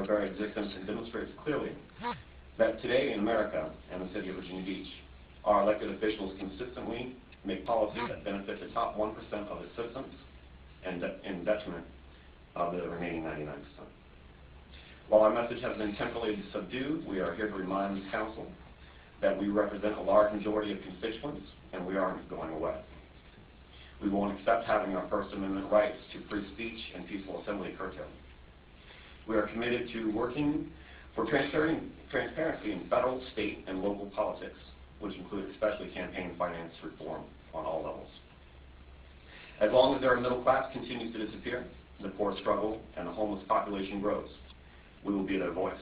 our very existence and demonstrates clearly that today in America and the city of Virginia Beach, our elected officials consistently make policies that benefit the top 1% of its citizens and in detriment of the remaining 99%. While our message has been temporarily subdued, we are here to remind this council that we represent a large majority of constituents and we aren't going away. We won't accept having our First Amendment rights to free speech and peaceful assembly curtailed. We are committed to working for transparency in federal, state, and local politics, which include especially campaign finance reform on all levels. As long as our middle class continues to disappear, the poor struggle, and the homeless population grows, we will be their voice.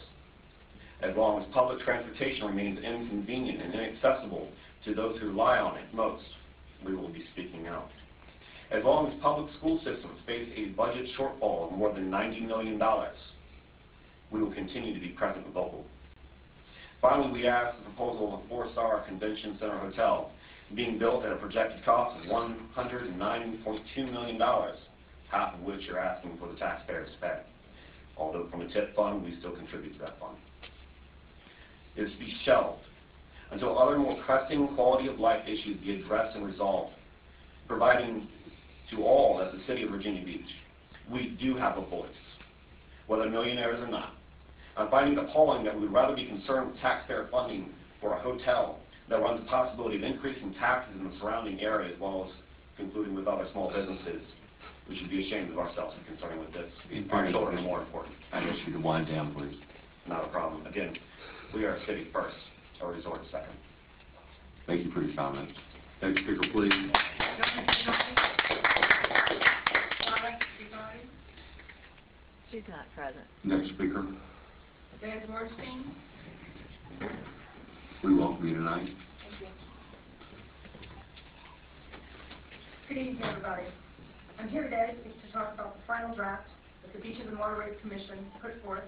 As long as public transportation remains inconvenient and inaccessible to those who rely on it most, we will be speaking out. As long as public school systems face a budget shortfall of more than $90 million, we will continue to be present and vocal. Finally, we ask the proposal of a 4-star convention center hotel being built at a projected cost of $109.2 million, half of which you're asking for the taxpayers to pay. Although from a TIP fund, we still contribute to that fund. Is to be shelved until other more pressing quality of life issues be addressed and resolved, providing to all as the city of Virginia Beach, we do have a voice, whether millionaires or not. I'm finding it appalling that we would rather be concerned with taxpayer funding for a hotel that runs the possibility of increasing taxes in the surrounding area as well as concluding with other small businesses. We should be ashamed of ourselves and concerning with this. Our children are more important. I ask you to wind down, please. Not a problem. Again, we are a city first, a resort second. Thank you for your comments. Next speaker, please. She's not present. Next speaker. Van Dorstein. We welcome you tonight. Thank you. Good evening, everybody. I'm here today to talk about the final draft that the Beaches and Waterways Commission put forth.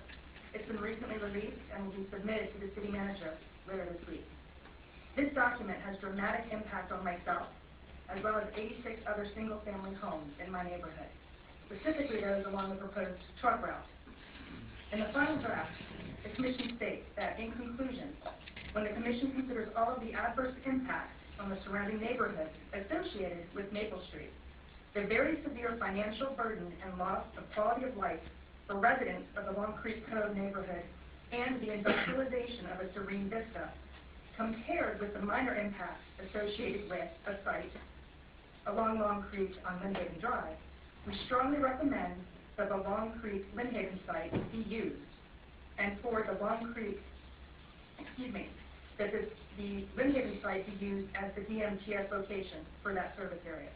It's been recently released and will be submitted to the city manager later this week. This document has dramatic impact on myself, as well as 86 other single-family homes in my neighborhood, specifically those along the proposed truck route. In the final draft, the Commission states that, in conclusion, when the Commission considers all of the adverse impacts on the surrounding neighborhoods associated with Maple Street, the very severe financial burden and loss of quality of life for residents of the Long Creek Cove neighborhood and the industrialization of a serene vista, compared with the minor impacts associated with a site along Long Creek on Lynnhaven Drive, we strongly recommend that the Long Creek Lynnhaven site be used, and for the Long Creek, that the Lynnhaven site be used as the DMTS location for that service area.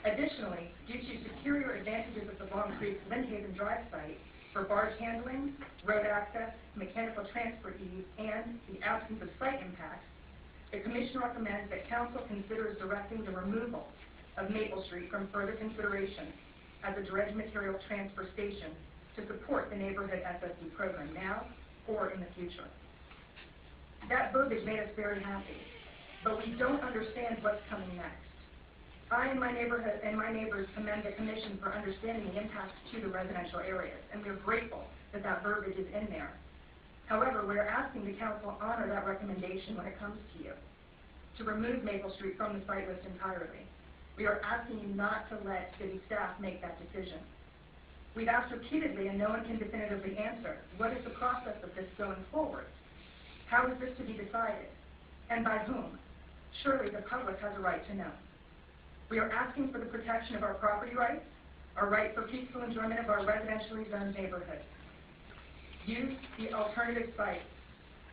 Additionally, due to superior advantages of the Long Creek Lynnhaven Drive site for barge handling, road access, mechanical transport ease, and the absence of site impacts, the Commission recommends that Council considers directing the removal of Maple Street from further consideration as a dredge material transfer station to support the neighborhood SSD program now or in the future. That verbiage made us very happy, but we don't understand what's coming next. I and my neighborhood and my neighbors commend the Commission for understanding the impacts to the residential areas, and we're grateful that that verbiage is in there. However, we're asking the Council honor that recommendation when it comes to you, to remove Maple Street from the site list entirely. We are asking you not to let city staff make that decision. We've asked repeatedly, and no one can definitively answer, what is the process of this going forward? How is this to be decided? And by whom? Surely the public has a right to know. We are asking for the protection of our property rights, our right for peaceful enjoyment of our residentially zoned neighborhood. Use the alternative site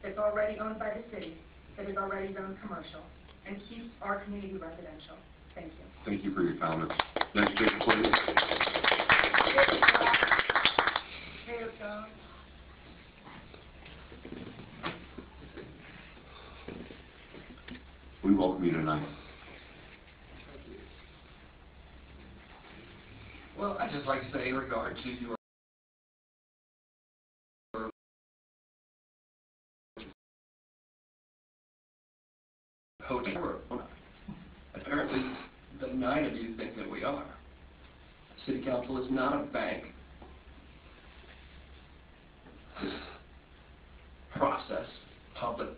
that's already owned by the city, that is already zoned commercial, and keep our community residential. Thank you. Thank you for your comments. Next speaker, please. We welcome you tonight. Well, I'd just like to say in regard to your hotel, apparently the 9 of you think that we are. City Council is not a bank. The process, public